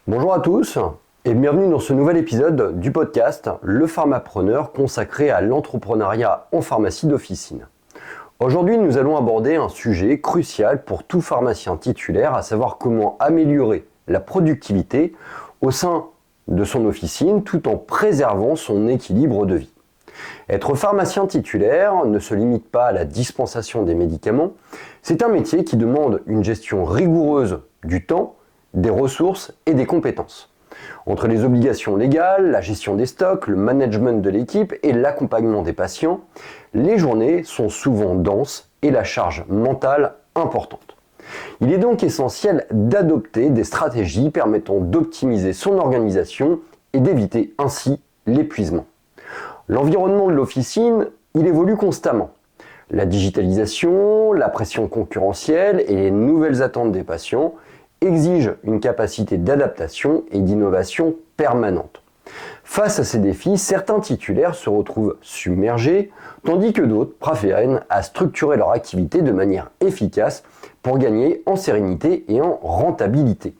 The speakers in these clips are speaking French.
Bonjour à tous et bienvenue dans ce nouvel épisode du podcast Le Pharmapreneur consacré à l'entrepreneuriat en pharmacie d'officine. Aujourd'hui, nous allons aborder un sujet crucial pour tout pharmacien titulaire, à savoir comment améliorer la productivité au sein de son officine tout en préservant son équilibre de vie. Être pharmacien titulaire ne se limite pas à la dispensation des médicaments, c'est un métier qui demande une gestion rigoureuse du temps, des ressources et des compétences. Entre les obligations légales, la gestion des stocks, le management de l'équipe et l'accompagnement des patients, les journées sont souvent denses et la charge mentale importante. Il est donc essentiel d'adopter des stratégies permettant d'optimiser son organisation et d'éviter ainsi l'épuisement. L'environnement de l'officine, il évolue constamment. La digitalisation, la pression concurrentielle et les nouvelles attentes des patients exigent une capacité d'adaptation et d'innovation permanente. Face à ces défis, certains titulaires se retrouvent submergés, tandis que d'autres parviennent à structurer leur activité de manière efficace pour gagner en sérénité et en rentabilité.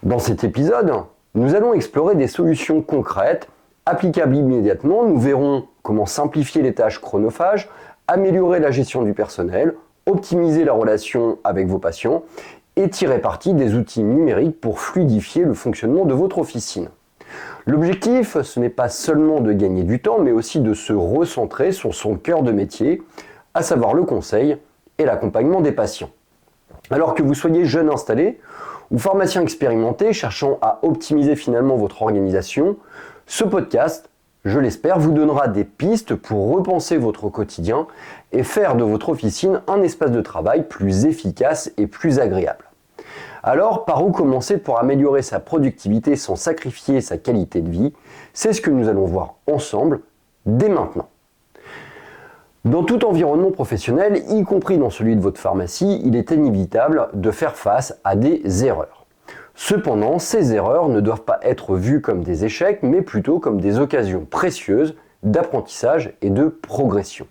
Dans cet épisode, nous allons explorer des solutions concrètes, applicables immédiatement. Nous verrons comment simplifier les tâches chronophages, améliorer la gestion du personnel, optimiser la relation avec vos patients et tirer parti des outils numériques pour fluidifier le fonctionnement de votre officine. L'objectif, ce n'est pas seulement de gagner du temps, mais aussi de se recentrer sur son cœur de métier, à savoir le conseil et l'accompagnement des patients. Alors que vous soyez jeune installé ou pharmacien expérimenté cherchant à optimiser finalement votre organisation, ce podcast, je l'espère, vous donnera des pistes pour repenser votre quotidien et faire de votre officine un espace de travail plus efficace et plus agréable. Alors, par où commencer pour améliorer sa productivité sans sacrifier sa qualité de vie? C'est ce que nous allons voir ensemble dès maintenant. Dans tout environnement professionnel, y compris dans celui de votre pharmacie, il est inévitable de faire face à des erreurs. Cependant, ces erreurs ne doivent pas être vues comme des échecs, mais plutôt comme des occasions précieuses d'apprentissage et de progression.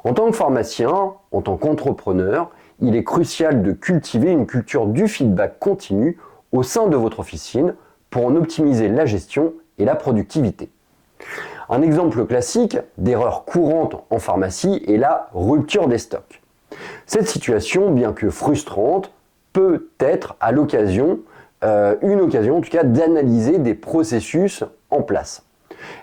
En tant que pharmacien, en tant qu'entrepreneur, il est crucial de cultiver une culture du feedback continu au sein de votre officine pour en optimiser la gestion et la productivité. Un exemple classique d'erreur courante en pharmacie est la rupture des stocks. Cette situation, bien que frustrante, peut être à l'occasion une occasion en tout cas d'analyser des processus en place.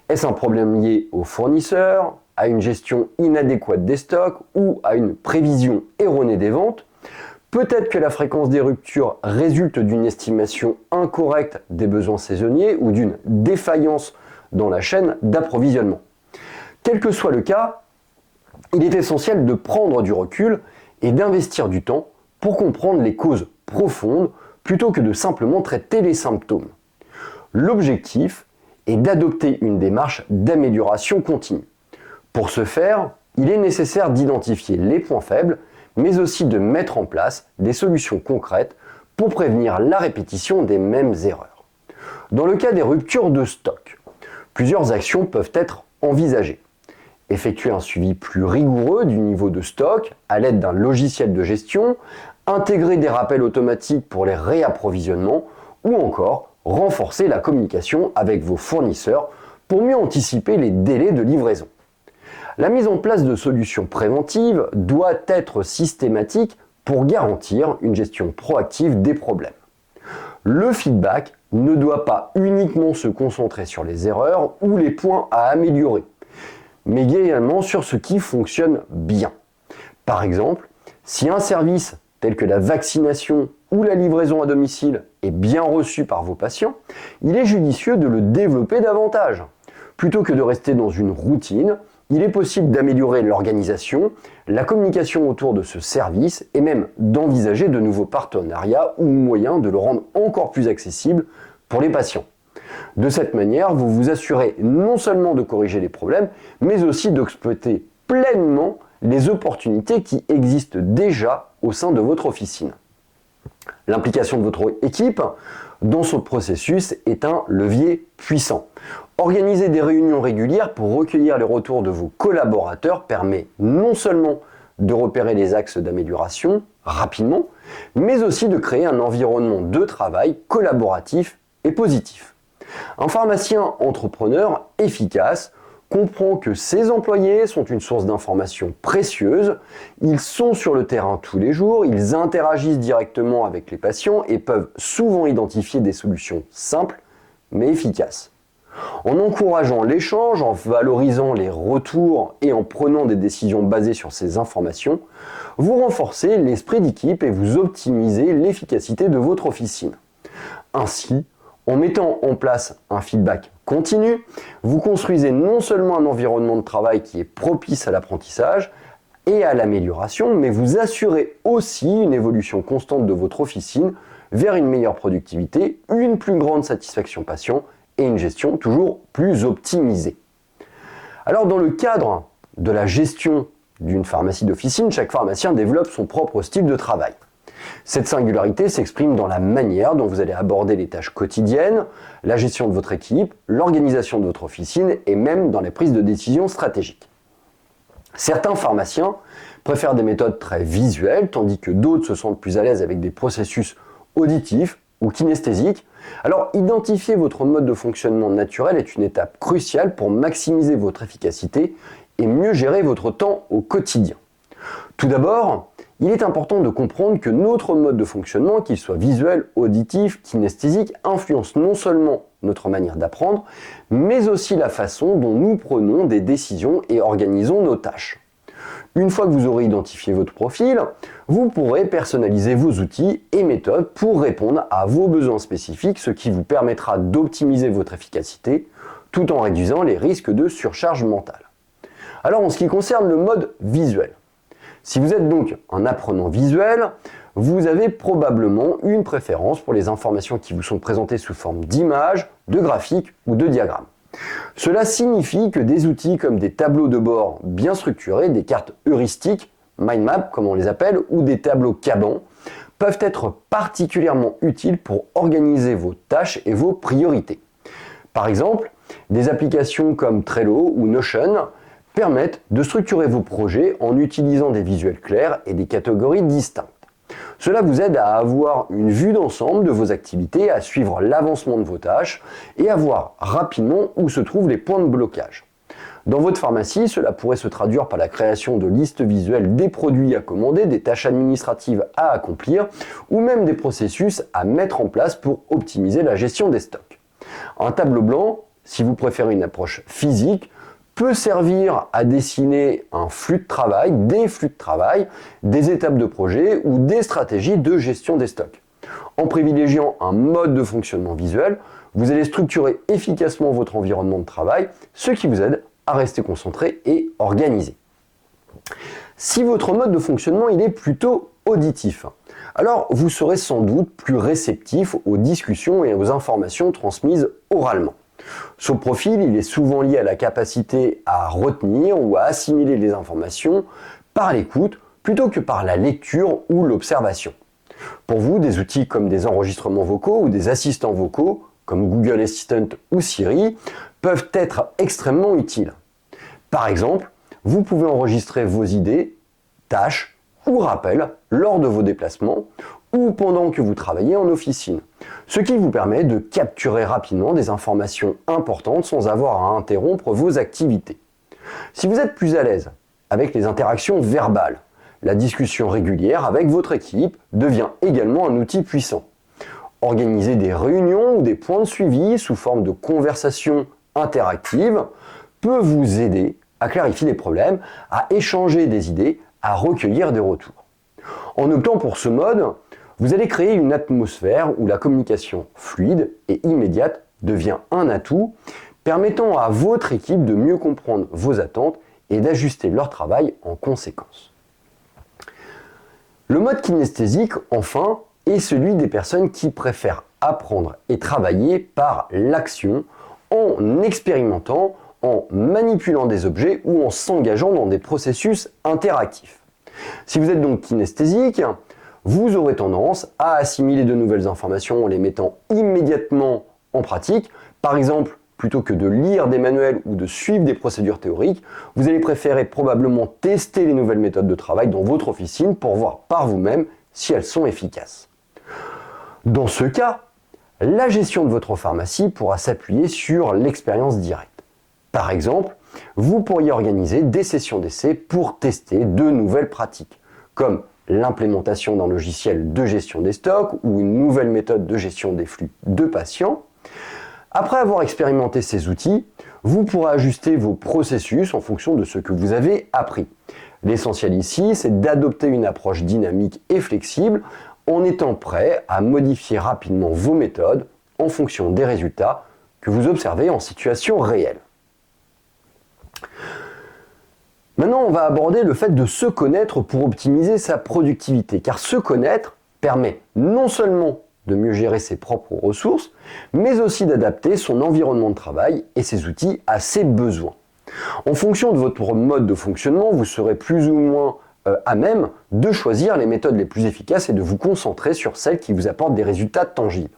Est-ce un problème lié aux fournisseurs, à une gestion inadéquate des stocks ou à une prévision erronée des ventes? Peut-être que la fréquence des ruptures résulte d'une estimation incorrecte des besoins saisonniers ou d'une défaillance dans la chaîne d'approvisionnement. Quel que soit le cas, il est essentiel de prendre du recul et d'investir du temps pour comprendre les causes profondes plutôt que de simplement traiter les symptômes. L'objectif est d'adopter une démarche d'amélioration continue. Pour ce faire, il est nécessaire d'identifier les points faibles, mais aussi de mettre en place des solutions concrètes pour prévenir la répétition des mêmes erreurs. Dans le cas des ruptures de stock, plusieurs actions peuvent être envisagées. Effectuer un suivi plus rigoureux du niveau de stock à l'aide d'un logiciel de gestion, intégrer des rappels automatiques pour les réapprovisionnements ou encore renforcer la communication avec vos fournisseurs pour mieux anticiper les délais de livraison. La mise en place de solutions préventives doit être systématique pour garantir une gestion proactive des problèmes. Le feedback ne doit pas uniquement se concentrer sur les erreurs ou les points à améliorer, mais également sur ce qui fonctionne bien. Par exemple, si un service tel que la vaccination ou la livraison à domicile est bien reçu par vos patients, il est judicieux de le développer davantage. Plutôt que de rester dans une routine, il est possible d'améliorer l'organisation, la communication autour de ce service et même d'envisager de nouveaux partenariats ou moyens de le rendre encore plus accessible pour les patients. De cette manière, vous vous assurez non seulement de corriger les problèmes, mais aussi d'exploiter pleinement les opportunités qui existent déjà au sein de votre officine. L'implication de votre équipe dans ce processus est un levier puissant. Organiser des réunions régulières pour recueillir les retours de vos collaborateurs permet non seulement de repérer les axes d'amélioration rapidement, mais aussi de créer un environnement de travail collaboratif et positif. Un pharmacien entrepreneur efficace comprend que ses employés sont une source d'informations précieuse, ils sont sur le terrain tous les jours, ils interagissent directement avec les patients et peuvent souvent identifier des solutions simples mais efficaces. En encourageant l'échange, en valorisant les retours et en prenant des décisions basées sur ces informations, vous renforcez l'esprit d'équipe et vous optimisez l'efficacité de votre officine. Ainsi, en mettant en place un feedback continu, vous construisez non seulement un environnement de travail qui est propice à l'apprentissage et à l'amélioration, mais vous assurez aussi une évolution constante de votre officine vers une meilleure productivité, une plus grande satisfaction patient et une gestion toujours plus optimisée. Alors dans le cadre de la gestion d'une pharmacie d'officine, chaque pharmacien développe son propre style de travail. Cette singularité s'exprime dans la manière dont vous allez aborder les tâches quotidiennes, la gestion de votre équipe, l'organisation de votre officine et même dans les prises de décision stratégiques. Certains pharmaciens préfèrent des méthodes très visuelles, tandis que d'autres se sentent plus à l'aise avec des processus auditifs ou kinesthésiques. Alors, identifier votre mode de fonctionnement naturel est une étape cruciale pour maximiser votre efficacité et mieux gérer votre temps au quotidien. Tout d'abord, il est important de comprendre que notre mode de fonctionnement, qu'il soit visuel, auditif, kinesthésique, influence non seulement notre manière d'apprendre, mais aussi la façon dont nous prenons des décisions et organisons nos tâches. Une fois que vous aurez identifié votre profil, vous pourrez personnaliser vos outils et méthodes pour répondre à vos besoins spécifiques, ce qui vous permettra d'optimiser votre efficacité tout en réduisant les risques de surcharge mentale. Alors en ce qui concerne le mode visuel, si vous êtes donc un apprenant visuel, vous avez probablement une préférence pour les informations qui vous sont présentées sous forme d'images, de graphiques ou de diagrammes. Cela signifie que des outils comme des tableaux de bord bien structurés, des cartes heuristiques, mind map comme on les appelle, ou des tableaux Kanban, peuvent être particulièrement utiles pour organiser vos tâches et vos priorités. Par exemple, des applications comme Trello ou Notion permettent de structurer vos projets en utilisant des visuels clairs et des catégories distinctes. Cela vous aide à avoir une vue d'ensemble de vos activités, à suivre l'avancement de vos tâches et à voir rapidement où se trouvent les points de blocage. Dans votre pharmacie, cela pourrait se traduire par la création de listes visuelles des produits à commander, des tâches administratives à accomplir ou même des processus à mettre en place pour optimiser la gestion des stocks. Un tableau blanc, si vous préférez une approche physique, peut servir à dessiner un flux de travail, des étapes de projet ou des stratégies de gestion des stocks. En privilégiant un mode de fonctionnement visuel, vous allez structurer efficacement votre environnement de travail, ce qui vous aide à rester concentré et organisé. Si votre mode de fonctionnement il est plutôt auditif, alors vous serez sans doute plus réceptif aux discussions et aux informations transmises oralement. Ce profil, il est souvent lié à la capacité à retenir ou à assimiler les informations par l'écoute plutôt que par la lecture ou l'observation. Pour vous, des outils comme des enregistrements vocaux ou des assistants vocaux, comme Google Assistant ou Siri, peuvent être extrêmement utiles. Par exemple, vous pouvez enregistrer vos idées, tâches ou rappels lors de vos déplacements ou pendant que vous travaillez en officine, ce qui vous permet de capturer rapidement des informations importantes sans avoir à interrompre vos activités. Si vous êtes plus à l'aise avec les interactions verbales, la discussion régulière avec votre équipe devient également un outil puissant. Organiser des réunions ou des points de suivi sous forme de conversations interactives peut vous aider à clarifier les problèmes, à échanger des idées, à recueillir des retours. En optant pour ce mode, vous allez créer une atmosphère où la communication fluide et immédiate devient un atout, permettant à votre équipe de mieux comprendre vos attentes et d'ajuster leur travail en conséquence. Le mode kinesthésique, enfin, est celui des personnes qui préfèrent apprendre et travailler par l'action, en expérimentant, en manipulant des objets ou en s'engageant dans des processus interactifs. Si vous êtes donc kinesthésique, vous aurez tendance à assimiler de nouvelles informations en les mettant immédiatement en pratique. Par exemple, plutôt que de lire des manuels ou de suivre des procédures théoriques, vous allez préférer probablement tester les nouvelles méthodes de travail dans votre officine pour voir par vous-même si elles sont efficaces. Dans ce cas, La gestion de votre pharmacie pourra s'appuyer sur l'expérience directe. Par exemple, vous pourriez organiser des sessions d'essai pour tester de nouvelles pratiques, comme l'implémentation d'un logiciel de gestion des stocks ou une nouvelle méthode de gestion des flux de patients. Après avoir expérimenté ces outils, vous pourrez ajuster vos processus en fonction de ce que vous avez appris. L'essentiel ici, c'est d'adopter une approche dynamique et flexible en étant prêt à modifier rapidement vos méthodes en fonction des résultats que vous observez en situation réelle. Maintenant, on va aborder le fait de se connaître pour optimiser sa productivité, car se connaître permet non seulement de mieux gérer ses propres ressources, mais aussi d'adapter son environnement de travail et ses outils à ses besoins. En fonction de votre mode de fonctionnement, vous serez plus ou moins à même de choisir les méthodes les plus efficaces et de vous concentrer sur celles qui vous apportent des résultats tangibles.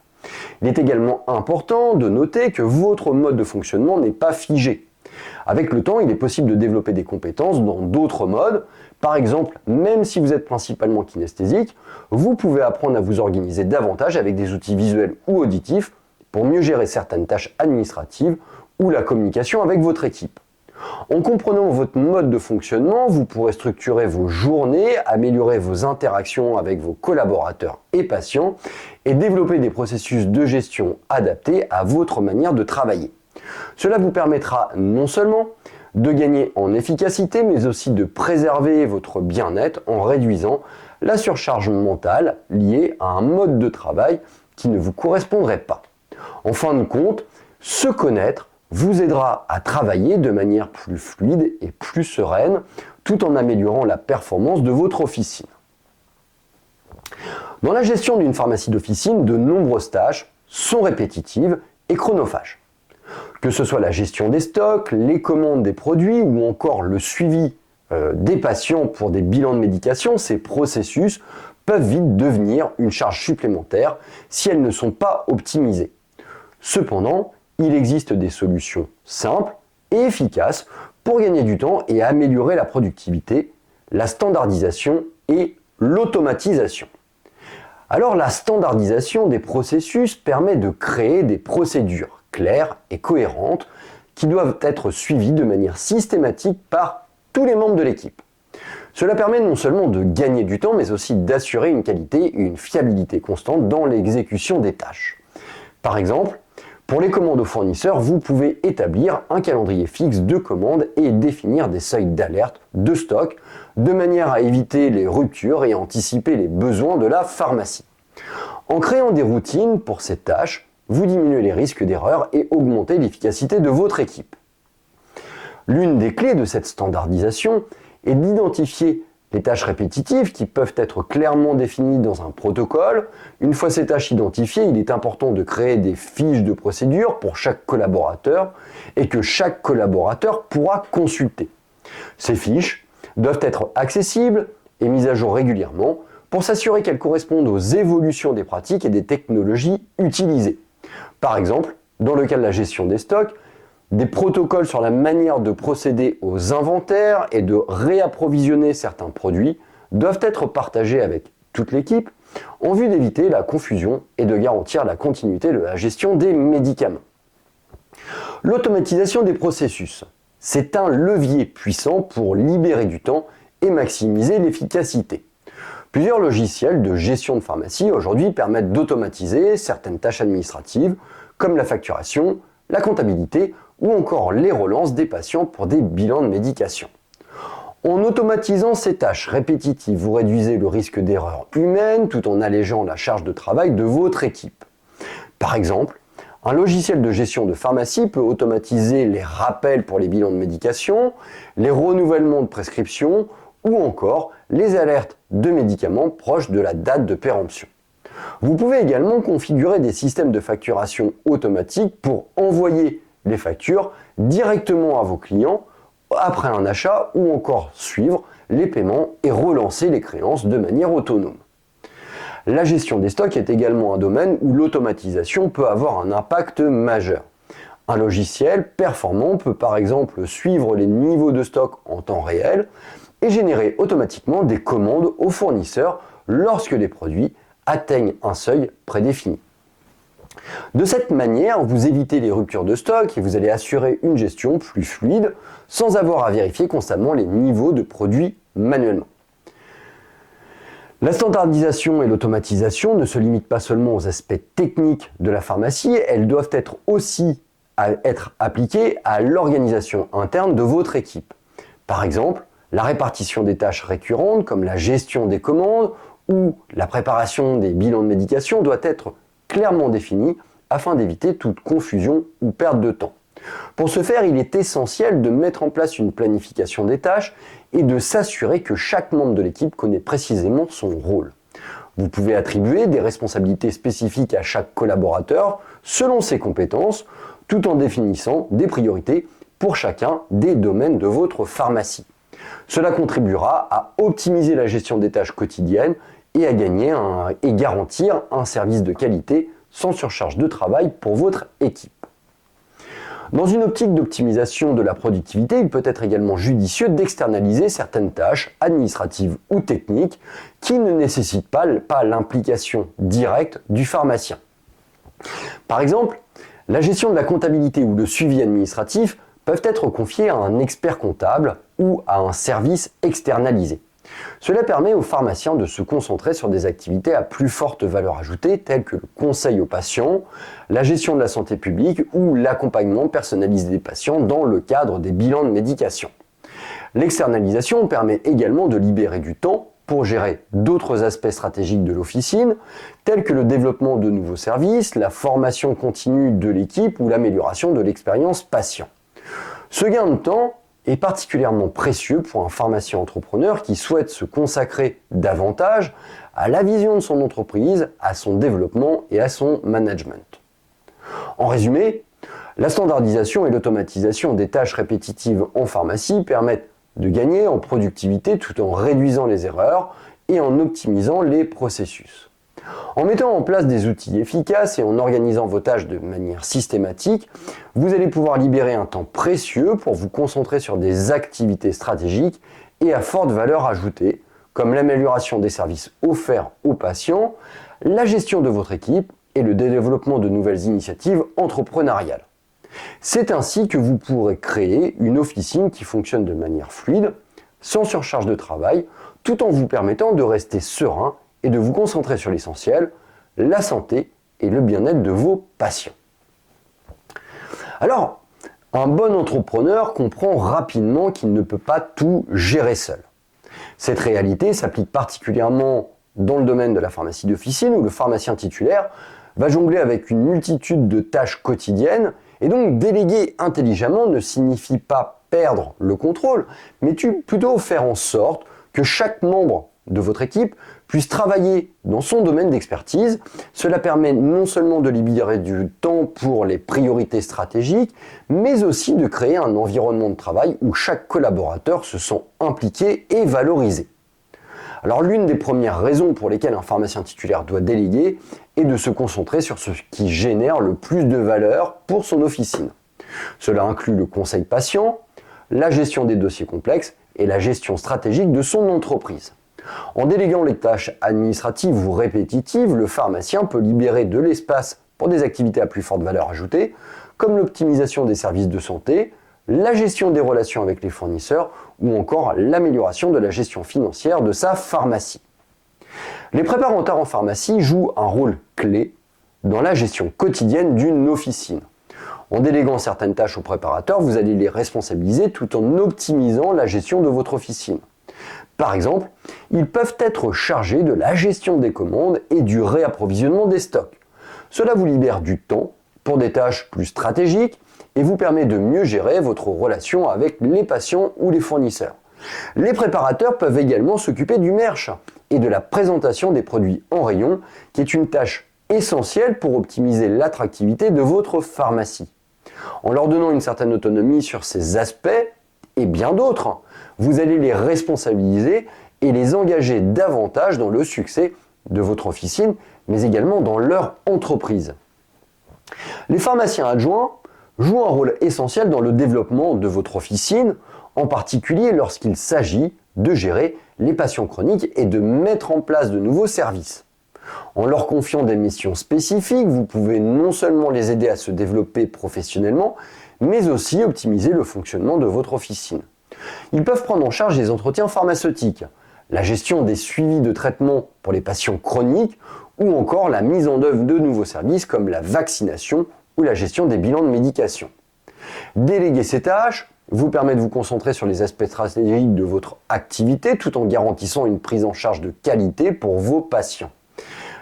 Il est également important de noter que votre mode de fonctionnement n'est pas figé. Avec le temps, il est possible de développer des compétences dans d'autres modes. Par exemple, même si vous êtes principalement kinesthésique, vous pouvez apprendre à vous organiser davantage avec des outils visuels ou auditifs pour mieux gérer certaines tâches administratives ou la communication avec votre équipe. En comprenant votre mode de fonctionnement, vous pourrez structurer vos journées, améliorer vos interactions avec vos collaborateurs et patients et développer des processus de gestion adaptés à votre manière de travailler. Cela vous permettra non seulement de gagner en efficacité, mais aussi de préserver votre bien-être en réduisant la surcharge mentale liée à un mode de travail qui ne vous correspondrait pas. En fin de compte, se connaître vous aidera à travailler de manière plus fluide et plus sereine, tout en améliorant la performance de votre officine. Dans la gestion d'une pharmacie d'officine, de nombreuses tâches sont répétitives et chronophages. Que ce soit la gestion des stocks, les commandes des produits ou encore le suivi des patients pour des bilans de médication, ces processus peuvent vite devenir une charge supplémentaire si elles ne sont pas optimisées. Cependant, il existe des solutions simples et efficaces pour gagner du temps et améliorer la productivité, la standardisation et l'automatisation. Alors la standardisation des processus permet de créer des procédures claires et cohérentes qui doivent être suivies de manière systématique par tous les membres de l'équipe. Cela permet non seulement de gagner du temps, mais aussi d'assurer une qualité et une fiabilité constante dans l'exécution des tâches. Par exemple, pour les commandes aux fournisseurs, vous pouvez établir un calendrier fixe de commandes et définir des seuils d'alerte de stock de manière à éviter les ruptures et anticiper les besoins de la pharmacie. En créant des routines pour ces tâches, vous diminuez les risques d'erreur et augmentez l'efficacité de votre équipe. L'une des clés de cette standardisation est d'identifier les tâches répétitives qui peuvent être clairement définies dans un protocole. Une fois ces tâches identifiées, il est important de créer des fiches de procédure pour chaque collaborateur et que chaque collaborateur pourra consulter. Ces fiches doivent être accessibles et mises à jour régulièrement pour s'assurer qu'elles correspondent aux évolutions des pratiques et des technologies utilisées. Par exemple, dans le cas de la gestion des stocks, des protocoles sur la manière de procéder aux inventaires et de réapprovisionner certains produits doivent être partagés avec toute l'équipe en vue d'éviter la confusion et de garantir la continuité de la gestion des médicaments. L'automatisation des processus, c'est un levier puissant pour libérer du temps et maximiser l'efficacité. Plusieurs logiciels de gestion de pharmacie aujourd'hui permettent d'automatiser certaines tâches administratives comme la facturation, la comptabilité ou encore les relances des patients pour des bilans de médication. En automatisant ces tâches répétitives, vous réduisez le risque d'erreur humaine tout en allégeant la charge de travail de votre équipe. Par exemple, un logiciel de gestion de pharmacie peut automatiser les rappels pour les bilans de médication, les renouvellements de prescriptions ou encore les alertes de médicaments proches de la date de péremption. Vous pouvez également configurer des systèmes de facturation automatique pour envoyer les factures directement à vos clients après un achat ou encore suivre les paiements et relancer les créances de manière autonome. La gestion des stocks est également un domaine où l'automatisation peut avoir un impact majeur. Un logiciel performant peut par exemple suivre les niveaux de stock en temps réel et générer automatiquement des commandes aux fournisseurs lorsque les produits atteignent un seuil prédéfini. De cette manière, vous évitez les ruptures de stock et vous allez assurer une gestion plus fluide sans avoir à vérifier constamment les niveaux de produits manuellement. La standardisation et l'automatisation ne se limitent pas seulement aux aspects techniques de la pharmacie, elles doivent être aussi appliquées à l'organisation interne de votre équipe. Par exemple, la répartition des tâches récurrentes comme la gestion des commandes ou la préparation des bilans de médication doit être clairement définie afin d'éviter toute confusion ou perte de temps. Pour ce faire, il est essentiel de mettre en place une planification des tâches et de s'assurer que chaque membre de l'équipe connaît précisément son rôle. Vous pouvez attribuer des responsabilités spécifiques à chaque collaborateur selon ses compétences, tout en définissant des priorités pour chacun des domaines de votre pharmacie. Cela contribuera à optimiser la gestion des tâches quotidiennes et à garantir un service de qualité sans surcharge de travail pour votre équipe. Dans une optique d'optimisation de la productivité, il peut être également judicieux d'externaliser certaines tâches administratives ou techniques qui ne nécessitent pas l'implication directe du pharmacien. Par exemple, la gestion de la comptabilité ou le suivi administratif peuvent être confiés à un expert comptable ou à un service externalisé. Cela permet aux pharmaciens de se concentrer sur des activités à plus forte valeur ajoutée telles que le conseil aux patients, la gestion de la santé publique ou l'accompagnement personnalisé des patients dans le cadre des bilans de médication. L'externalisation permet également de libérer du temps pour gérer d'autres aspects stratégiques de l'officine, tels que le développement de nouveaux services, la formation continue de l'équipe ou l'amélioration de l'expérience patient. Ce gain de temps est particulièrement précieux pour un pharmacien entrepreneur qui souhaite se consacrer davantage à la vision de son entreprise, à son développement et à son management. En résumé, la standardisation et l'automatisation des tâches répétitives en pharmacie permettent de gagner en productivité tout en réduisant les erreurs et en optimisant les processus. En mettant en place des outils efficaces et en organisant vos tâches de manière systématique, vous allez pouvoir libérer un temps précieux pour vous concentrer sur des activités stratégiques et à forte valeur ajoutée, comme l'amélioration des services offerts aux patients, la gestion de votre équipe et le développement de nouvelles initiatives entrepreneuriales. C'est ainsi que vous pourrez créer une officine qui fonctionne de manière fluide, sans surcharge de travail, tout en vous permettant de rester serein et de vous concentrer sur l'essentiel, la santé et le bien-être de vos patients. Alors, un bon entrepreneur comprend rapidement qu'il ne peut pas tout gérer seul. Cette réalité s'applique particulièrement dans le domaine de la pharmacie d'officine où le pharmacien titulaire va jongler avec une multitude de tâches quotidiennes et donc déléguer intelligemment ne signifie pas perdre le contrôle, mais plutôt faire en sorte que chaque membre de votre équipe puisse travailler dans son domaine d'expertise. Cela permet non seulement de libérer du temps pour les priorités stratégiques, mais aussi de créer un environnement de travail où chaque collaborateur se sent impliqué et valorisé. Alors l'une des premières raisons pour lesquelles un pharmacien titulaire doit déléguer est de se concentrer sur ce qui génère le plus de valeur pour son officine. Cela inclut le conseil patient, la gestion des dossiers complexes et la gestion stratégique de son entreprise. En déléguant les tâches administratives ou répétitives, le pharmacien peut libérer de l'espace pour des activités à plus forte valeur ajoutée, comme l'optimisation des services de santé, la gestion des relations avec les fournisseurs ou encore l'amélioration de la gestion financière de sa pharmacie. Les préparateurs en pharmacie jouent un rôle clé dans la gestion quotidienne d'une officine. En déléguant certaines tâches aux préparateurs, vous allez les responsabiliser tout en optimisant la gestion de votre officine. Par exemple, ils peuvent être chargés de la gestion des commandes et du réapprovisionnement des stocks. Cela vous libère du temps pour des tâches plus stratégiques et vous permet de mieux gérer votre relation avec les patients ou les fournisseurs. Les préparateurs peuvent également s'occuper du merch et de la présentation des produits en rayon, qui est une tâche essentielle pour optimiser l'attractivité de votre pharmacie. En leur donnant une certaine autonomie sur ces aspects et bien d'autres, vous allez les responsabiliser et les engager davantage dans le succès de votre officine, mais également dans leur entreprise. Les pharmaciens adjoints jouent un rôle essentiel dans le développement de votre officine, en particulier lorsqu'il s'agit de gérer les patients chroniques et de mettre en place de nouveaux services. En leur confiant des missions spécifiques, vous pouvez non seulement les aider à se développer professionnellement, mais aussi optimiser le fonctionnement de votre officine. Ils peuvent prendre en charge les entretiens pharmaceutiques, la gestion des suivis de traitement pour les patients chroniques ou encore la mise en œuvre de nouveaux services comme la vaccination ou la gestion des bilans de médication. Déléguer ces tâches vous permet de vous concentrer sur les aspects stratégiques de votre activité tout en garantissant une prise en charge de qualité pour vos patients.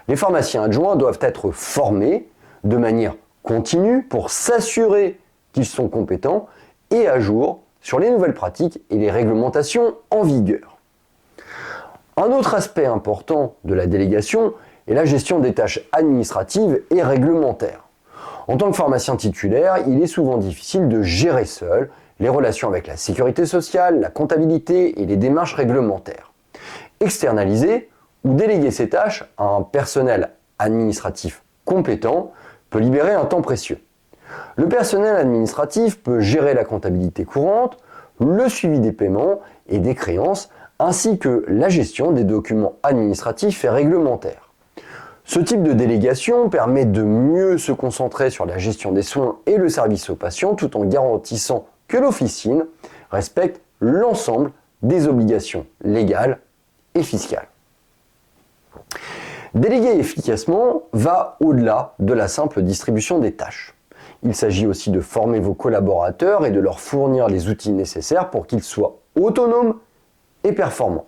Les pharmaciens adjoints doivent être formés de manière continue pour s'assurer qu'ils sont compétents et à jour sur les nouvelles pratiques et les réglementations en vigueur. Un autre aspect important de la délégation est la gestion des tâches administratives et réglementaires. En tant que pharmacien titulaire, il est souvent difficile de gérer seul les relations avec la sécurité sociale, la comptabilité et les démarches réglementaires. Externaliser ou déléguer ces tâches à un personnel administratif compétent peut libérer un temps précieux. Le personnel administratif peut gérer la comptabilité courante, le suivi des paiements et des créances, ainsi que la gestion des documents administratifs et réglementaires. Ce type de délégation permet de mieux se concentrer sur la gestion des soins et le service aux patients tout en garantissant que l'officine respecte l'ensemble des obligations légales et fiscales. Déléguer efficacement va au-delà de la simple distribution des tâches. Il s'agit aussi de former vos collaborateurs et de leur fournir les outils nécessaires pour qu'ils soient autonomes et performants.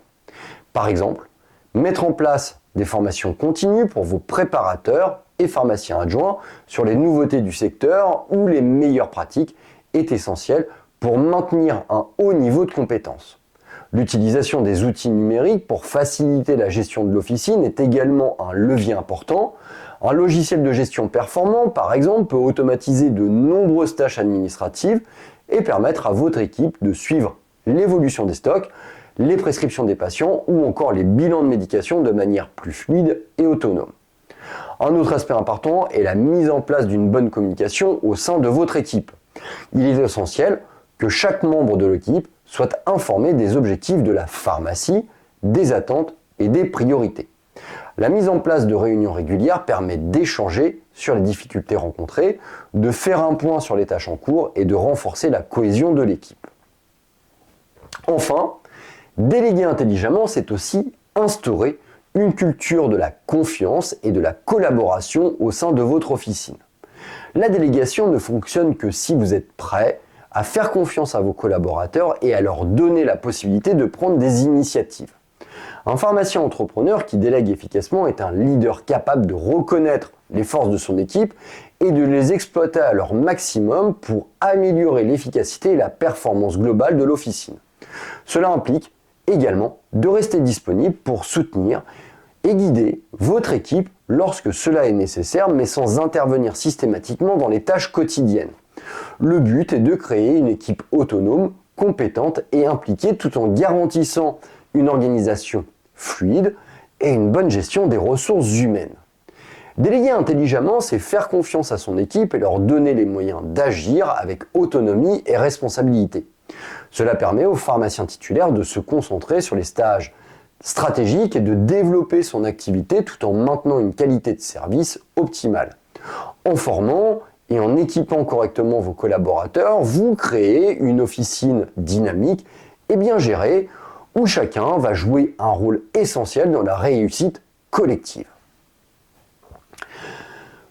Par exemple, mettre en place des formations continues pour vos préparateurs et pharmaciens adjoints sur les nouveautés du secteur ou les meilleures pratiques est essentiel pour maintenir un haut niveau de compétence. L'utilisation des outils numériques pour faciliter la gestion de l'officine est également un levier important. Un logiciel de gestion performant, par exemple, peut automatiser de nombreuses tâches administratives et permettre à votre équipe de suivre l'évolution des stocks, les prescriptions des patients ou encore les bilans de médication de manière plus fluide et autonome. Un autre aspect important est la mise en place d'une bonne communication au sein de votre équipe. Il est essentiel que chaque membre de l'équipe soit informé des objectifs de la pharmacie, des attentes et des priorités. La mise en place de réunions régulières permet d'échanger sur les difficultés rencontrées, de faire un point sur les tâches en cours et de renforcer la cohésion de l'équipe. Enfin, déléguer intelligemment, c'est aussi instaurer une culture de la confiance et de la collaboration au sein de votre officine. La délégation ne fonctionne que si vous êtes prêt à faire confiance à vos collaborateurs et à leur donner la possibilité de prendre des initiatives. Un pharmacien entrepreneur qui délègue efficacement est un leader capable de reconnaître les forces de son équipe et de les exploiter à leur maximum pour améliorer l'efficacité et la performance globale de l'officine. Cela implique également de rester disponible pour soutenir et guider votre équipe lorsque cela est nécessaire, mais sans intervenir systématiquement dans les tâches quotidiennes. Le but est de créer une équipe autonome, compétente et impliquée tout en garantissant une organisation fluide et une bonne gestion des ressources humaines. Déléguer intelligemment, c'est faire confiance à son équipe et leur donner les moyens d'agir avec autonomie et responsabilité. Cela permet aux pharmaciens titulaires de se concentrer sur les tâches stratégiques et de développer son activité tout en maintenant une qualité de service optimale. En formant et en équipant correctement vos collaborateurs, vous créez une officine dynamique et bien gérée où chacun va jouer un rôle essentiel dans la réussite collective.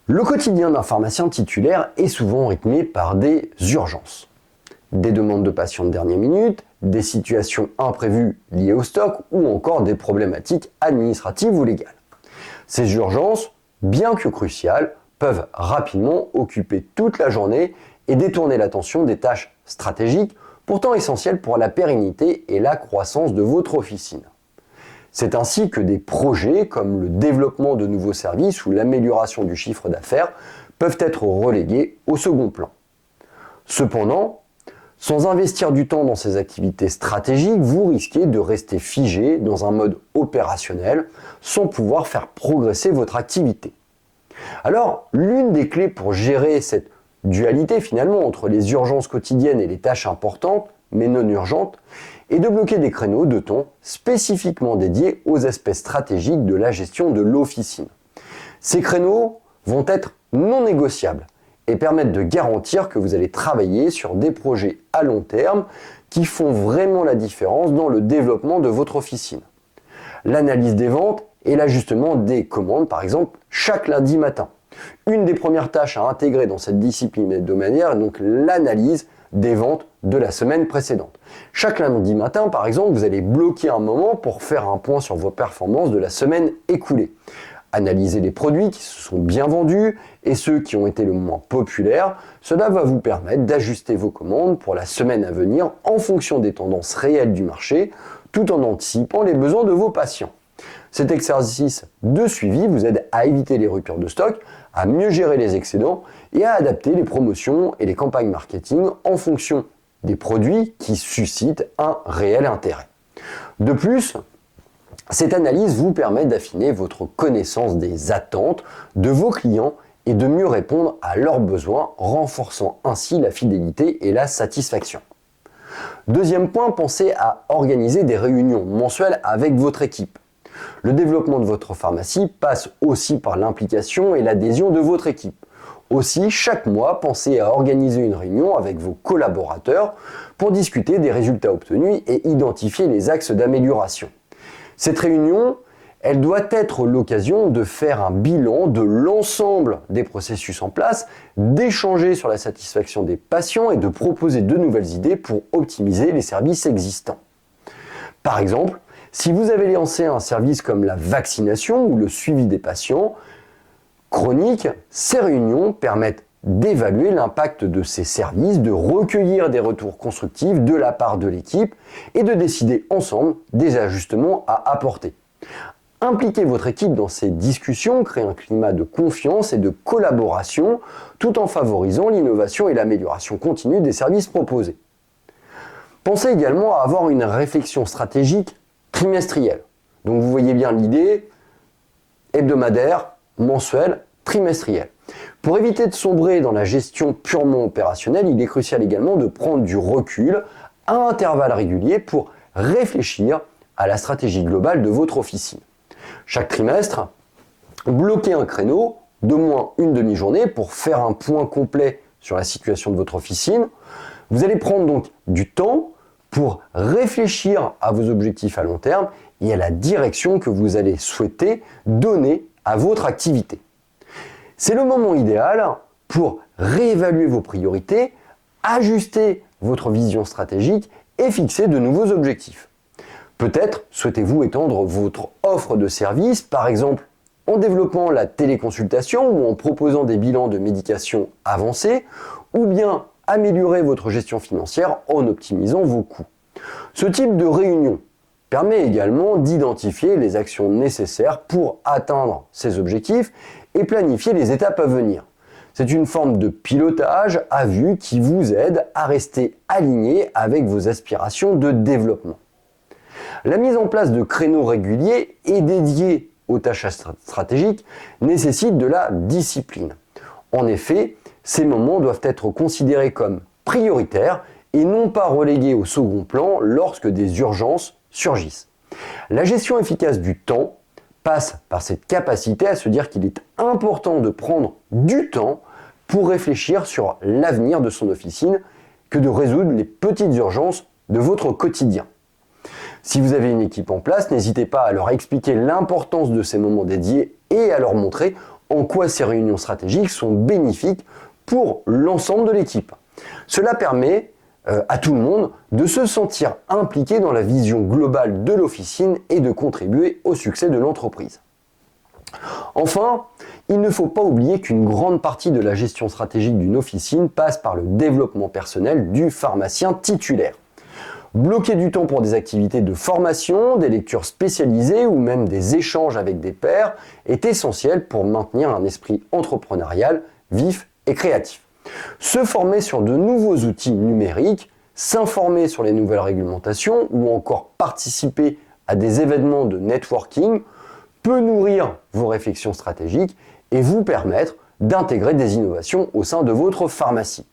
Le quotidien d'un pharmacien titulaire est souvent rythmé par des urgences. Des demandes de patients de dernière minute, des situations imprévues liées au stock ou encore des problématiques administratives ou légales. Ces urgences, bien que cruciales, peuvent rapidement occuper toute la journée et détourner l'attention des tâches stratégiques, pourtant essentielles pour la pérennité et la croissance de votre officine. C'est ainsi que des projets comme le développement de nouveaux services ou l'amélioration du chiffre d'affaires peuvent être relégués au second plan. Cependant, sans investir du temps dans ces activités stratégiques, vous risquez de rester figé dans un mode opérationnel sans pouvoir faire progresser votre activité. Alors, l'une des clés pour gérer cette dualité finalement entre les urgences quotidiennes et les tâches importantes, mais non urgentes, est de bloquer des créneaux de temps spécifiquement dédiés aux aspects stratégiques de la gestion de l'officine. Ces créneaux vont être non négociables et permettent de garantir que vous allez travailler sur des projets à long terme qui font vraiment la différence dans le développement de votre officine. L'analyse des ventes et l'ajustement des commandes, par exemple, chaque lundi matin. Une des premières tâches à intégrer dans cette discipline hebdomadaire est donc l'analyse des ventes de la semaine précédente. Chaque lundi matin, par exemple, vous allez bloquer un moment pour faire un point sur vos performances de la semaine écoulée. Analyser les produits qui se sont bien vendus et ceux qui ont été le moins populaires. Cela va vous permettre d'ajuster vos commandes pour la semaine à venir en fonction des tendances réelles du marché, tout en anticipant les besoins de vos patients. Cet exercice de suivi vous aide à éviter les ruptures de stock, à mieux gérer les excédents et à adapter les promotions et les campagnes marketing en fonction des produits qui suscitent un réel intérêt. De plus, cette analyse vous permet d'affiner votre connaissance des attentes de vos clients et de mieux répondre à leurs besoins, renforçant ainsi la fidélité et la satisfaction. Deuxième point, pensez à organiser des réunions mensuelles avec votre équipe. Le développement de votre pharmacie passe aussi par l'implication et l'adhésion de votre équipe. Aussi, chaque mois, pensez à organiser une réunion avec vos collaborateurs pour discuter des résultats obtenus et identifier les axes d'amélioration. Cette réunion, elle doit être l'occasion de faire un bilan de l'ensemble des processus en place, d'échanger sur la satisfaction des patients et de proposer de nouvelles idées pour optimiser les services existants. Par exemple, si vous avez lancé un service comme la vaccination ou le suivi des patients chroniques, ces réunions permettent d'évaluer l'impact de ces services, de recueillir des retours constructifs de la part de l'équipe et de décider ensemble des ajustements à apporter. Impliquer votre équipe dans ces discussions crée un climat de confiance et de collaboration tout en favorisant l'innovation et l'amélioration continue des services proposés. Pensez également à avoir une réflexion stratégique trimestrielle. Donc vous voyez bien l'idée, hebdomadaire, mensuelle, trimestrielle. Pour éviter de sombrer dans la gestion purement opérationnelle, il est crucial également de prendre du recul à intervalles réguliers pour réfléchir à la stratégie globale de votre officine. Chaque trimestre, bloquez un créneau d'au moins une demi-journée pour faire un point complet sur la situation de votre officine. Vous allez prendre donc du temps pour réfléchir à vos objectifs à long terme et à la direction que vous allez souhaiter donner à votre activité. C'est le moment idéal pour réévaluer vos priorités, ajuster votre vision stratégique et fixer de nouveaux objectifs. Peut-être souhaitez-vous étendre votre offre de services, par exemple en développant la téléconsultation ou en proposant des bilans de médication avancés, ou bien améliorer votre gestion financière en optimisant vos coûts. Ce type de réunion permet également d'identifier les actions nécessaires pour atteindre ces objectifs et planifier les étapes à venir. C'est une forme de pilotage à vue qui vous aide à rester aligné avec vos aspirations de développement. La mise en place de créneaux réguliers et dédiés aux tâches stratégiques nécessite de la discipline. En effet, ces moments doivent être considérés comme prioritaires et non pas relégués au second plan lorsque des urgences surgissent. La gestion efficace du temps passe par cette capacité à se dire qu'il est important de prendre du temps pour réfléchir sur l'avenir de son officine que de résoudre les petites urgences de votre quotidien. Si vous avez une équipe en place, n'hésitez pas à leur expliquer l'importance de ces moments dédiés et à leur montrer en quoi ces réunions stratégiques sont bénéfiques pour l'ensemble de l'équipe. Cela permet à tout le monde de se sentir impliqué dans la vision globale de l'officine et de contribuer au succès de l'entreprise. Enfin, il ne faut pas oublier qu'une grande partie de la gestion stratégique d'une officine passe par le développement personnel du pharmacien titulaire. Bloquer du temps pour des activités de formation, des lectures spécialisées ou même des échanges avec des pairs est essentiel pour maintenir un esprit entrepreneurial vif et créatif. Se former sur de nouveaux outils numériques, s'informer sur les nouvelles réglementations ou encore participer à des événements de networking peut nourrir vos réflexions stratégiques et vous permettre d'intégrer des innovations au sein de votre pharmacie.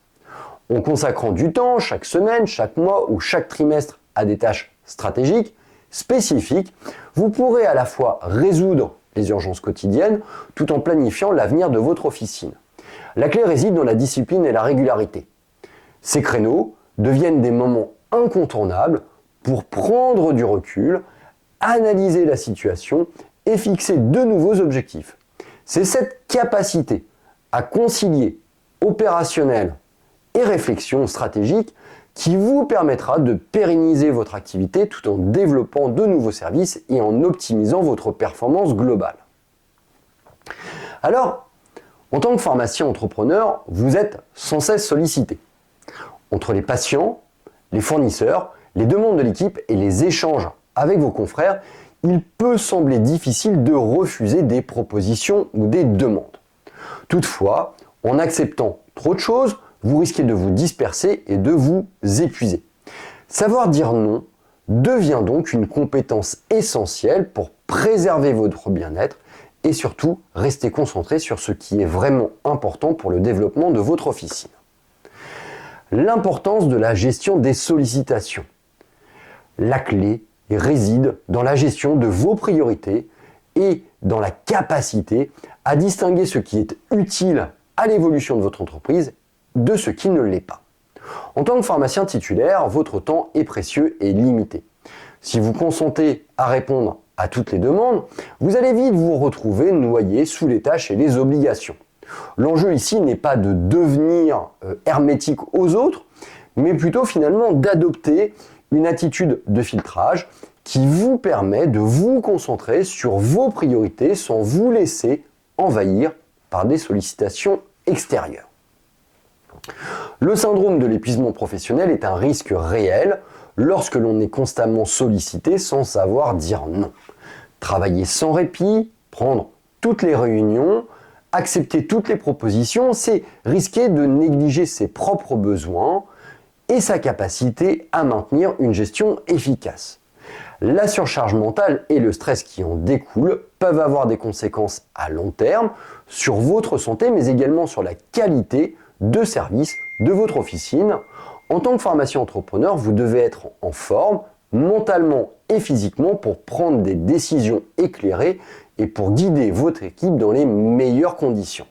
En consacrant du temps chaque semaine, chaque mois ou chaque trimestre à des tâches stratégiques spécifiques, vous pourrez à la fois résoudre les urgences quotidiennes, tout en planifiant l'avenir de votre officine. La clé réside dans la discipline et la régularité. Ces créneaux deviennent des moments incontournables pour prendre du recul, analyser la situation et fixer de nouveaux objectifs. C'est cette capacité à concilier opérationnel et réflexion stratégique qui vous permettra de pérenniser votre activité tout en développant de nouveaux services et en optimisant votre performance globale. Alors, en tant que pharmacien entrepreneur, vous êtes sans cesse sollicité. Entre les patients, les fournisseurs, les demandes de l'équipe et les échanges avec vos confrères, il peut sembler difficile de refuser des propositions ou des demandes. Toutefois, en acceptant trop de choses, vous risquez de vous disperser et de vous épuiser. Savoir dire non devient donc une compétence essentielle pour préserver votre bien-être et surtout rester concentré sur ce qui est vraiment important pour le développement de votre officine. L'importance de la gestion des sollicitations. La clé réside dans la gestion de vos priorités et dans la capacité à distinguer ce qui est utile à l'évolution de votre entreprise de ce qui ne l'est pas. En tant que pharmacien titulaire, votre temps est précieux et limité. Si vous consentez à répondre à toutes les demandes, vous allez vite vous retrouver noyé sous les tâches et les obligations. L'enjeu ici n'est pas de devenir hermétique aux autres, mais plutôt finalement d'adopter une attitude de filtrage qui vous permet de vous concentrer sur vos priorités sans vous laisser envahir par des sollicitations extérieures. Le syndrome de l'épuisement professionnel est un risque réel lorsque l'on est constamment sollicité sans savoir dire non. Travailler sans répit, prendre toutes les réunions, accepter toutes les propositions, c'est risquer de négliger ses propres besoins et sa capacité à maintenir une gestion efficace. La surcharge mentale et le stress qui en découlent peuvent avoir des conséquences à long terme sur votre santé, mais également sur la qualité de service de votre officine. En tant que pharmacien entrepreneur, vous devez être en forme, mentalement et physiquement, pour prendre des décisions éclairées et pour guider votre équipe dans les meilleures conditions.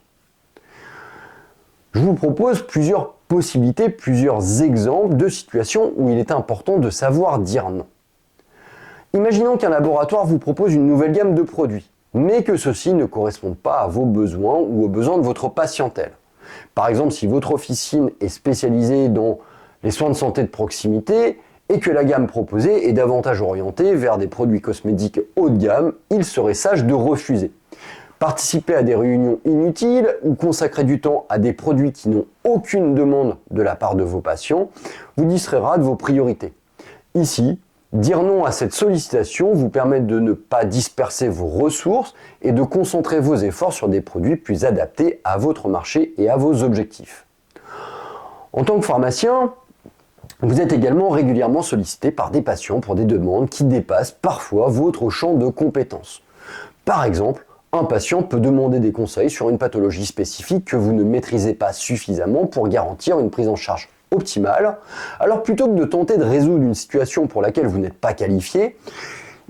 Je vous propose plusieurs possibilités, plusieurs exemples de situations où il est important de savoir dire non. Imaginons qu'un laboratoire vous propose une nouvelle gamme de produits, mais que ceux-ci ne correspondent pas à vos besoins ou aux besoins de votre patientèle. Par exemple, si votre officine est spécialisée dans les soins de santé de proximité et que la gamme proposée est davantage orientée vers des produits cosmétiques haut de gamme, il serait sage de refuser. Participer à des réunions inutiles ou consacrer du temps à des produits qui n'ont aucune demande de la part de vos patients vous distraira de vos priorités. Ici, dire non à cette sollicitation vous permet de ne pas disperser vos ressources et de concentrer vos efforts sur des produits plus adaptés à votre marché et à vos objectifs. En tant que pharmacien, vous êtes également régulièrement sollicité par des patients pour des demandes qui dépassent parfois votre champ de compétences. Par exemple, un patient peut demander des conseils sur une pathologie spécifique que vous ne maîtrisez pas suffisamment pour garantir une prise en charge optimale. Alors plutôt que de tenter de résoudre une situation pour laquelle vous n'êtes pas qualifié,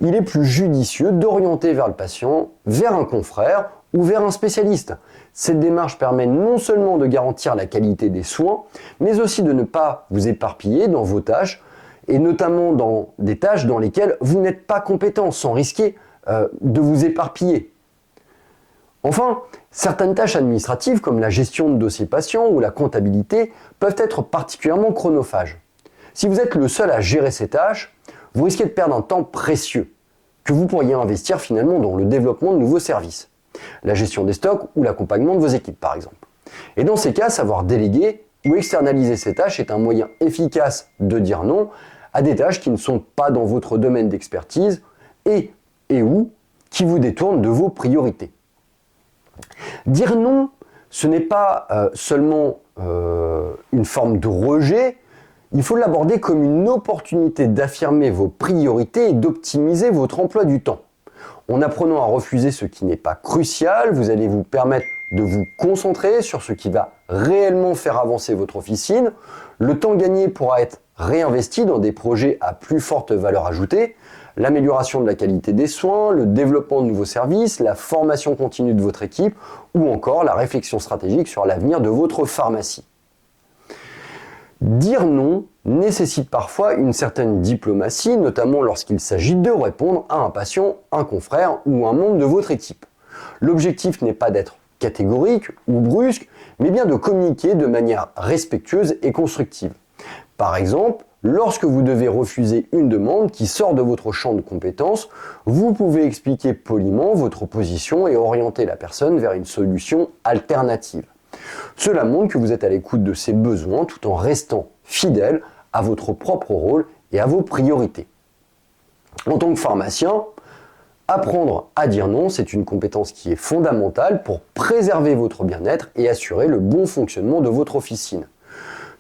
il est plus judicieux d'orienter vers le patient, vers un confrère ou vers un spécialiste. Cette démarche permet non seulement de garantir la qualité des soins, mais aussi de ne pas vous éparpiller dans vos tâches, et notamment dans des tâches dans lesquelles vous n'êtes pas compétent, sans risquer de vous éparpiller. Enfin, certaines tâches administratives comme la gestion de dossiers patients ou la comptabilité peuvent être particulièrement chronophages. Si vous êtes le seul à gérer ces tâches, vous risquez de perdre un temps précieux que vous pourriez investir finalement dans le développement de nouveaux services, la gestion des stocks ou l'accompagnement de vos équipes par exemple. Et dans ces cas, savoir déléguer ou externaliser ces tâches est un moyen efficace de dire non à des tâches qui ne sont pas dans votre domaine d'expertise et ou qui vous détournent de vos priorités. Dire non, ce n'est pas seulement une forme de rejet, il faut l'aborder comme une opportunité d'affirmer vos priorités et d'optimiser votre emploi du temps. En apprenant à refuser ce qui n'est pas crucial, vous allez vous permettre de vous concentrer sur ce qui va réellement faire avancer votre officine. Le temps gagné pourra être réinvesti dans des projets à plus forte valeur ajoutée, l'amélioration de la qualité des soins, le développement de nouveaux services, la formation continue de votre équipe ou encore la réflexion stratégique sur l'avenir de votre pharmacie. Dire non nécessite parfois une certaine diplomatie, notamment lorsqu'il s'agit de répondre à un patient, un confrère ou un membre de votre équipe. L'objectif n'est pas d'être catégorique ou brusque, mais bien de communiquer de manière respectueuse et constructive. Par exemple, lorsque vous devez refuser une demande qui sort de votre champ de compétences, vous pouvez expliquer poliment votre position et orienter la personne vers une solution alternative. Cela montre que vous êtes à l'écoute de ses besoins tout en restant fidèle à votre propre rôle et à vos priorités. En tant que pharmacien, apprendre à dire non, c'est une compétence qui est fondamentale pour préserver votre bien-être et assurer le bon fonctionnement de votre officine.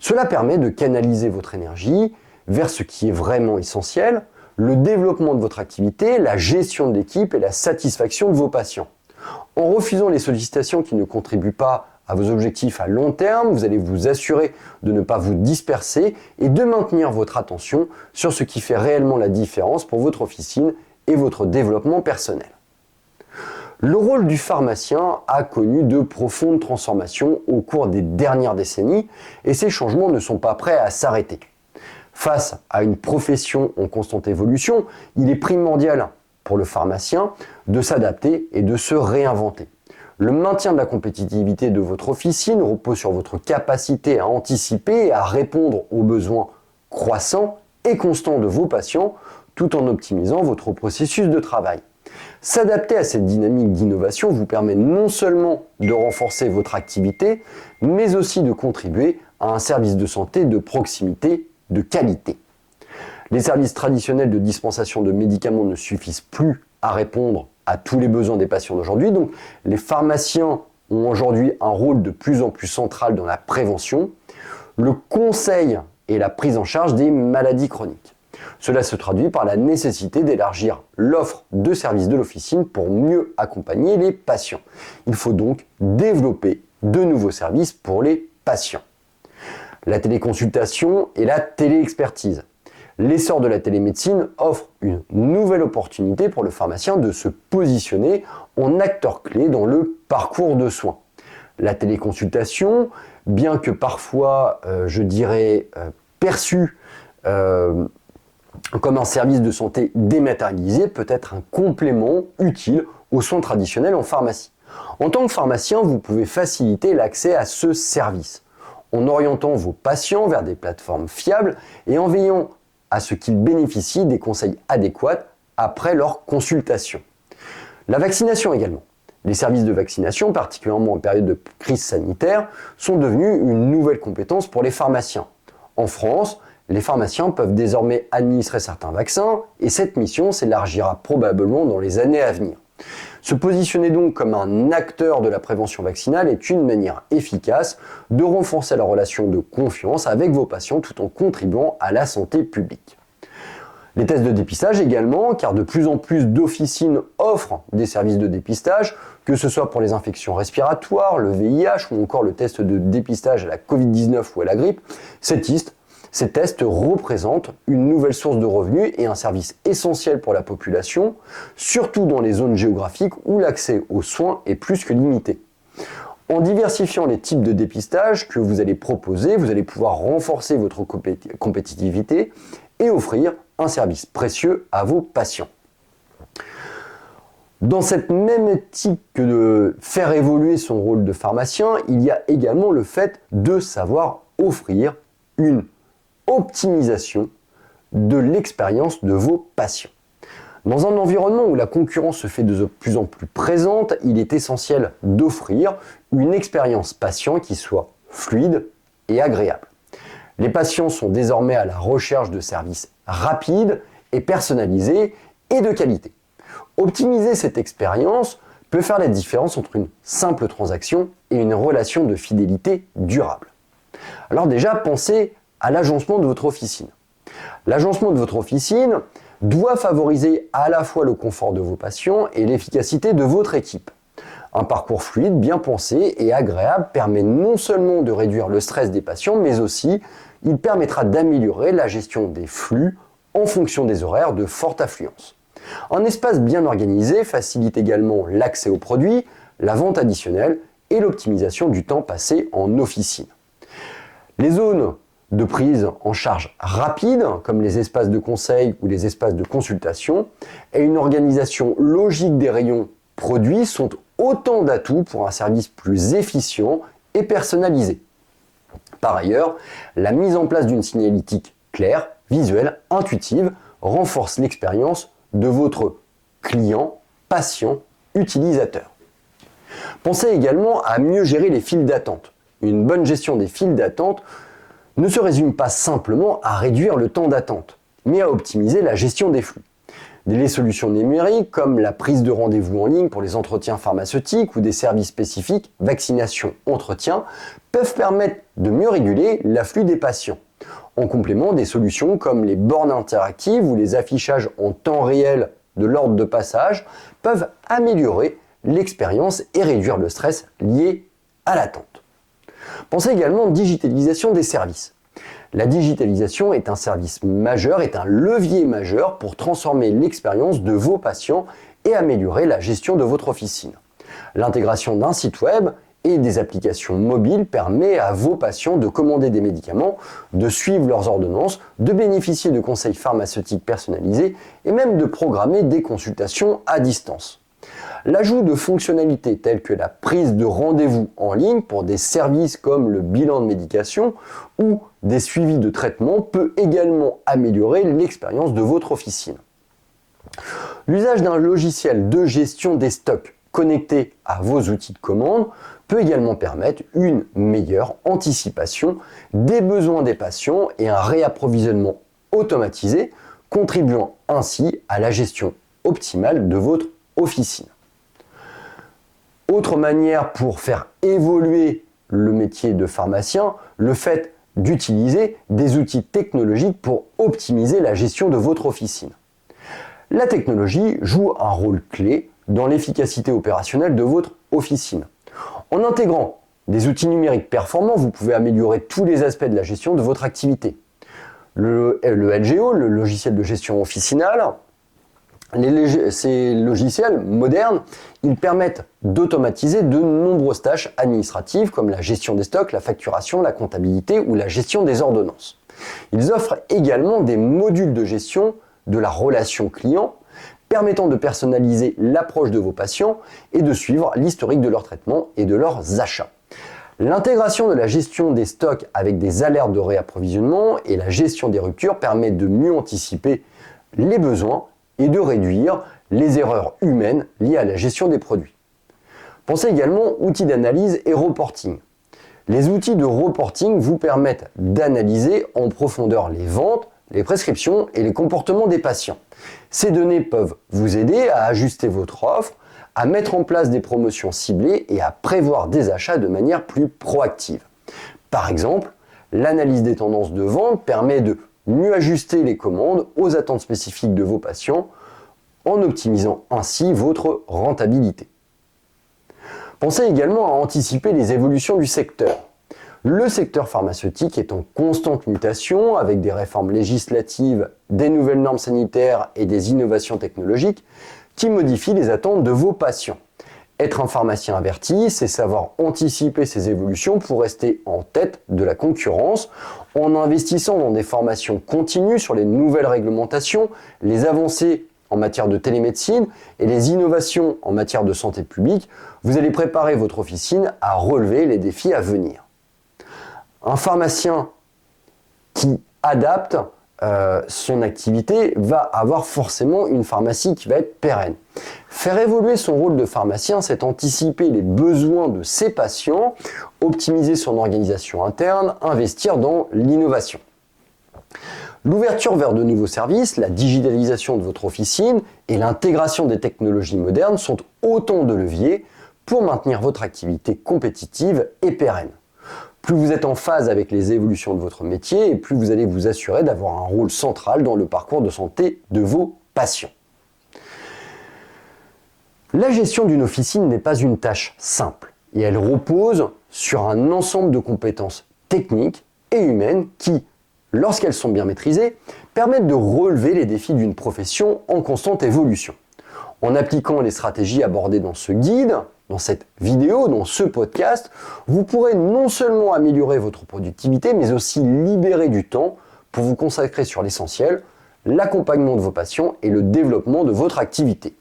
Cela permet de canaliser votre énergie vers ce qui est vraiment essentiel, le développement de votre activité, la gestion de l'équipe et la satisfaction de vos patients. En refusant les sollicitations qui ne contribuent pas à vos objectifs à long terme, vous allez vous assurer de ne pas vous disperser et de maintenir votre attention sur ce qui fait réellement la différence pour votre officine et votre développement personnel. Le rôle du pharmacien a connu de profondes transformations au cours des dernières décennies et ces changements ne sont pas prêts à s'arrêter. Face à une profession en constante évolution, il est primordial pour le pharmacien de s'adapter et de se réinventer. Le maintien de la compétitivité de votre officine repose sur votre capacité à anticiper et à répondre aux besoins croissants et constants de vos patients tout en optimisant votre processus de travail. S'adapter à cette dynamique d'innovation vous permet non seulement de renforcer votre activité, mais aussi de contribuer à un service de santé de proximité de qualité. Les services traditionnels de dispensation de médicaments ne suffisent plus à répondre à tous les besoins des patients d'aujourd'hui. Donc, les pharmaciens ont aujourd'hui un rôle de plus en plus central dans la prévention, le conseil et la prise en charge des maladies chroniques. Cela se traduit par la nécessité d'élargir l'offre de services de l'officine pour mieux accompagner les patients. Il faut donc développer de nouveaux services pour les patients. La téléconsultation et la téléexpertise. L'essor de la télémédecine offre une nouvelle opportunité pour le pharmacien de se positionner en acteur clé dans le parcours de soins. La téléconsultation, bien que parfois, perçue comme un service de santé dématérialisé, peut être un complément utile aux soins traditionnels en pharmacie. En tant que pharmacien, vous pouvez faciliter l'accès à ce service en orientant vos patients vers des plateformes fiables et en veillant à ce qu'ils bénéficient des conseils adéquats après leur consultation. La vaccination également. Les services de vaccination, particulièrement en période de crise sanitaire, sont devenus une nouvelle compétence pour les pharmaciens. En France, les pharmaciens peuvent désormais administrer certains vaccins et cette mission s'élargira probablement dans les années à venir. Se positionner donc comme un acteur de la prévention vaccinale est une manière efficace de renforcer la relation de confiance avec vos patients tout en contribuant à la santé publique. Les tests de dépistage également, car de plus en plus d'officines offrent des services de dépistage, que ce soit pour les infections respiratoires, le VIH ou encore le test de dépistage à la Covid-19 ou à la grippe. Ces tests représentent une nouvelle source de revenus et un service essentiel pour la population, surtout dans les zones géographiques où l'accès aux soins est plus que limité. En diversifiant les types de dépistage que vous allez proposer, vous allez pouvoir renforcer votre compétitivité et offrir un service précieux à vos patients. Dans cette même éthique que de faire évoluer son rôle de pharmacien, il y a également le fait de savoir offrir une optimisation de l'expérience de vos patients. Dans un environnement où la concurrence se fait de plus en plus présente, il est essentiel d'offrir une expérience patient qui soit fluide et agréable. Les patients sont désormais à la recherche de services rapides et personnalisés et de qualité. Optimiser cette expérience peut faire la différence entre une simple transaction et une relation de fidélité durable. Alors déjà, pensez à l'agencement de votre officine. L'agencement de votre officine doit favoriser à la fois le confort de vos patients et l'efficacité de votre équipe. Un parcours fluide, bien pensé et agréable permet non seulement de réduire le stress des patients, mais aussi il permettra d'améliorer la gestion des flux en fonction des horaires de forte affluence. Un espace bien organisé facilite également l'accès aux produits, la vente additionnelle et l'optimisation du temps passé en officine. Les zones de prise en charge rapide, comme les espaces de conseil ou les espaces de consultation, et une organisation logique des rayons produits sont autant d'atouts pour un service plus efficient et personnalisé. Par ailleurs, la mise en place d'une signalétique claire, visuelle, intuitive renforce l'expérience de votre client, patient, utilisateur. Pensez également à mieux gérer les files d'attente. Une bonne gestion des files d'attente ne se résume pas simplement à réduire le temps d'attente, mais à optimiser la gestion des flux. Les solutions numériques comme la prise de rendez-vous en ligne pour les entretiens pharmaceutiques ou des services spécifiques, vaccination, entretien, peuvent permettre de mieux réguler l'afflux des patients. En complément, des solutions comme les bornes interactives ou les affichages en temps réel de l'ordre de passage peuvent améliorer l'expérience et réduire le stress lié à l'attente. Pensez également à digitalisation des services. La digitalisation est un service majeur, est un levier majeur pour transformer l'expérience de vos patients et améliorer la gestion de votre officine. L'intégration d'un site web et des applications mobiles permet à vos patients de commander des médicaments, de suivre leurs ordonnances, de bénéficier de conseils pharmaceutiques personnalisés et même de programmer des consultations à distance. L'ajout de fonctionnalités telles que la prise de rendez-vous en ligne pour des services comme le bilan de médication ou des suivis de traitement peut également améliorer l'expérience de votre officine. L'usage d'un logiciel de gestion des stocks connecté à vos outils de commande peut également permettre une meilleure anticipation des besoins des patients et un réapprovisionnement automatisé, contribuant ainsi à la gestion optimale de votre officine. Autre manière pour faire évoluer le métier de pharmacien, le fait d'utiliser des outils technologiques pour optimiser la gestion de votre officine. La technologie joue un rôle clé dans l'efficacité opérationnelle de votre officine. En intégrant des outils numériques performants, vous pouvez améliorer tous les aspects de la gestion de votre activité. Le LGO, le logiciel de gestion officinale, ces logiciels modernes, ils permettent d'automatiser de nombreuses tâches administratives comme la gestion des stocks, la facturation, la comptabilité ou la gestion des ordonnances. Ils offrent également des modules de gestion de la relation client permettant de personnaliser l'approche de vos patients et de suivre l'historique de leur traitement et de leurs achats. L'intégration de la gestion des stocks avec des alertes de réapprovisionnement et la gestion des ruptures permet de mieux anticiper les besoins et de réduire les erreurs humaines liées à la gestion des produits. Pensez également aux outils d'analyse et reporting. Les outils de reporting vous permettent d'analyser en profondeur les ventes, les prescriptions et les comportements des patients. Ces données peuvent vous aider à ajuster votre offre, à mettre en place des promotions ciblées et à prévoir des achats de manière plus proactive. Par exemple, l'analyse des tendances de vente permet de mieux ajuster les commandes aux attentes spécifiques de vos patients en optimisant ainsi votre rentabilité. Pensez également à anticiper les évolutions du secteur. Le secteur pharmaceutique est en constante mutation avec des réformes législatives, des nouvelles normes sanitaires et des innovations technologiques qui modifient les attentes de vos patients. Être un pharmacien averti, c'est savoir anticiper ces évolutions pour rester en tête de la concurrence en investissant dans des formations continues sur les nouvelles réglementations, les avancées en matière de télémédecine et les innovations en matière de santé publique. Vous allez préparer votre officine à relever les défis à venir. Un pharmacien qui adapte son activité va avoir forcément une pharmacie qui va être pérenne. Faire évoluer son rôle de pharmacien, c'est anticiper les besoins de ses patients, optimiser son organisation interne, investir dans l'innovation. L'ouverture vers de nouveaux services, la digitalisation de votre officine et l'intégration des technologies modernes sont autant de leviers pour maintenir votre activité compétitive et pérenne. Plus vous êtes en phase avec les évolutions de votre métier et plus vous allez vous assurer d'avoir un rôle central dans le parcours de santé de vos patients. La gestion d'une officine n'est pas une tâche simple et elle repose sur un ensemble de compétences techniques et humaines qui, lorsqu'elles sont bien maîtrisées, permettent de relever les défis d'une profession en constante évolution. En appliquant les stratégies abordées dans ce guide, dans cette vidéo, dans ce podcast, vous pourrez non seulement améliorer votre productivité, mais aussi libérer du temps pour vous consacrer sur l'essentiel, l'accompagnement de vos patients et le développement de votre activité.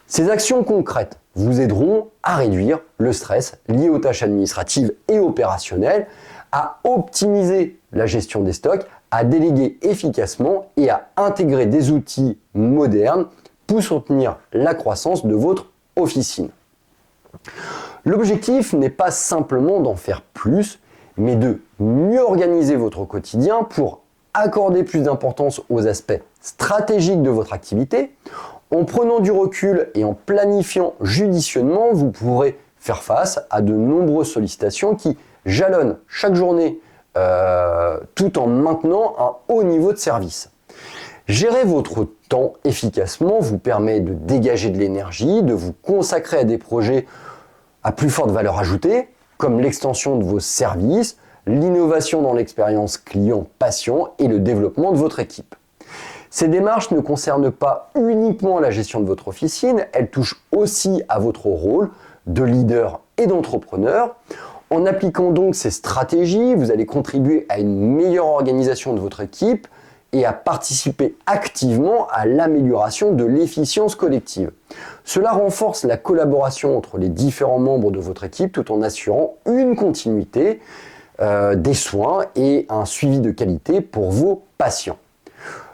Ces actions concrètes vous aideront à réduire le stress lié aux tâches administratives et opérationnelles, à optimiser la gestion des stocks, à déléguer efficacement et à intégrer des outils modernes pour soutenir la croissance de votre officine. L'objectif n'est pas simplement d'en faire plus, mais de mieux organiser votre quotidien pour accorder plus d'importance aux aspects stratégiques de votre activité. En prenant du recul et en planifiant judicieusement, vous pourrez faire face à de nombreuses sollicitations qui jalonnent chaque journée tout en maintenant un haut niveau de service. Gérer votre temps efficacement vous permet de dégager de l'énergie, de vous consacrer à des projets à plus forte valeur ajoutée, comme l'extension de vos services, l'innovation dans l'expérience client-patient et le développement de votre équipe. Ces démarches ne concernent pas uniquement la gestion de votre officine, elles touchent aussi à votre rôle de leader et d'entrepreneur. En appliquant donc ces stratégies, vous allez contribuer à une meilleure organisation de votre équipe et à participer activement à l'amélioration de l'efficience collective. Cela renforce la collaboration entre les différents membres de votre équipe tout en assurant une continuité des soins et un suivi de qualité pour vos patients.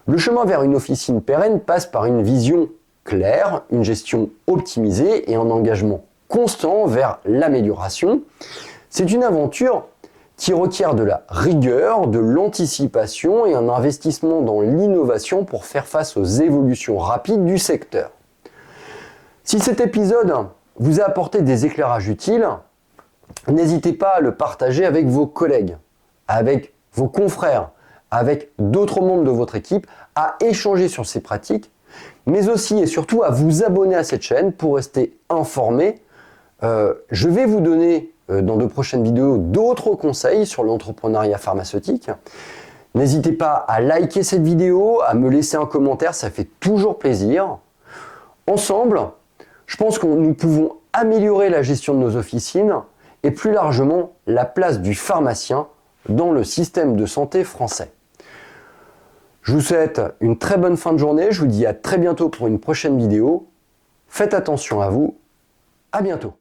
Le chemin vers une officine pérenne passe par une vision claire, une gestion optimisée et un engagement constant vers l'amélioration. C'est une aventure qui requiert de la rigueur, de l'anticipation et un investissement dans l'innovation pour faire face aux évolutions rapides du secteur. Si cet épisode vous a apporté des éclairages utiles, n'hésitez pas à le partager avec vos collègues, avec vos confrères, avec d'autres membres de votre équipe, à échanger sur ces pratiques, mais aussi et surtout à vous abonner à cette chaîne pour rester informé. Je vais vous donner dans de prochaines vidéos d'autres conseils sur l'entrepreneuriat pharmaceutique. N'hésitez pas à liker cette vidéo, à me laisser un commentaire, ça fait toujours plaisir. Ensemble, je pense que nous pouvons améliorer la gestion de nos officines et plus largement la place du pharmacien dans le système de santé français. Je vous souhaite une très bonne fin de journée, je vous dis à très bientôt pour une prochaine vidéo. Faites attention à vous, à bientôt.